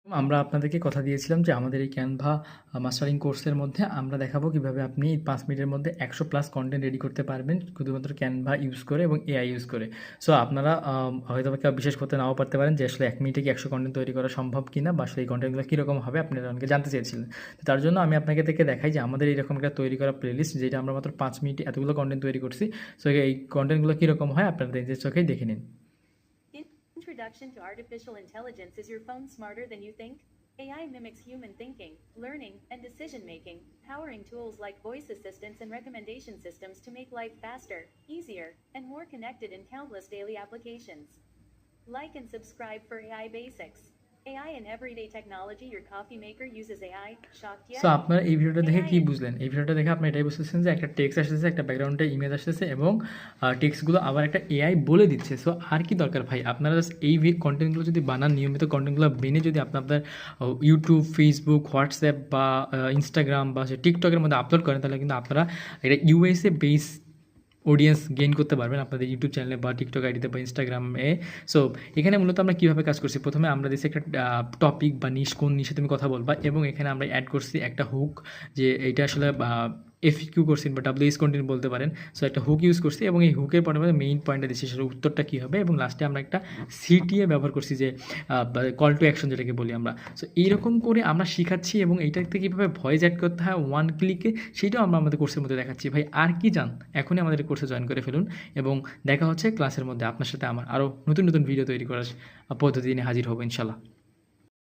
আমরা আপনাদেরকে কথা দিয়েছিলাম যে আমাদের এই ক্যানভা মাস্টারিং কোর্সের মধ্যে আমরা দেখাবো কিভাবে আপনি 5 মিনিটের মধ্যে 100 প্লাস কন্টেন্ট রেডি করতে পারবেন শুধুমাত্র ক্যানভা ইউজ করে এবং এআই ইউজ করে। সো আপনারা হয়তো কেউ বিশ্বাস করতে নাও পারতে পারেন যে আসলে 1 মিনিটে কি 100 কন্টেন্ট তৈরি করা সম্ভব কিনা বা আসলে এই কন্টেন্টগুলো কীরকম হবে আপনারা অনেকে জানতে চেয়েছিলেন। তো তার জন্য আমি আপনাকে দেখাই যে আমাদের এইরকম একটা তৈরি করা প্লেলিস্ট যেটা আমরা মাত্র 5 মিনিটে এতগুলো কন্টেন্ট তৈরি করছি। সো এই কন্টেন্টগুলো কীরকম হয় আপনারা নিজের চোখেই দেখে নিন। Introduction to artificial intelligence. Is your phone smarter than you think? AI mimics human thinking, learning, and decision-making, powering tools like voice assistants and recommendation systems to make life faster, easier, and more connected in countless daily applications. Like and subscribe for AI Basics. AI in everyday technology. Your coffee maker uses AI. Shocked yet? So আপনারা এই ভিডিওটা দেখে কি বুঝলেন? এই ভিডিওটা দেখে আপনি এটাই বুঝতেছেন যে একটা টেক্সট আসতেছে, একটা ব্যাকগ্রাউন্ডে ইমেজ আসতেছে এবং টেক্সটগুলো আবার একটা এআই বলে দিচ্ছে। সো আর কি দরকার ভাই? আপনারা জাস্ট এই কন্টেন্টগুলো যদি বানান, নিয়মিত কন্টেন্টগুলো মেনে যদি আপনাদের ইউটিউব, ফেসবুক, হোয়াটসঅ্যাপ বা ইনস্টাগ্রাম বা টিকটকের মধ্যে আপলোড করেন, তাহলে কিন্তু আপনারা এটা ইউএসএ বেস অডিয়েন্স গেইন করতে পারবেন আপনাদের ইউটিউব চ্যানেলে বা টিকটক আইডিতে বা ইনস্টাগ্রামে। সো এখানে মূলত আমরা কীভাবে কাজ করছি, প্রথমে আমরা দিচ্ছি একটা টপিক বা নিশ, কোন নিশে তুমি কথা বলবা, এবং এখানে আমরা অ্যাড করছি একটা হুক, যে এইটা আসলে এফকিউ করছি বা ডাব্লিউএস কন্টেন্ট বলতে পারেন। সো একটা হুক ইউজ করছি এবং এই হুকের পরে মেইন পয়েন্টটা দিচ্ছি, সেটা উত্তরটা কী হবে, এবং লাস্টে আমরা একটা সিটিএ ব্যবহার করছি, যে কল টু অ্যাকশন যেটাকে বলি আমরা। সো এইরকম করে আমরা শিখাচ্ছি এবং এইটাতে কীভাবে ভয়েস অ্যাড করতে হয় ওয়ান ক্লিকে, সেইটাও আমরা আমাদের কোর্সের মধ্যে দেখাচ্ছি। ভাই আর কি জান, এখনই আমাদের কোর্সে জয়েন করে ফেলুন এবং দেখা হচ্ছে ক্লাসের মধ্যে আপনার সাথে আমার আরও নতুন নতুন ভিডিও তৈরি করার পদ্ধতি নিয়ে হাজির হবো ইনশাল্লাহ।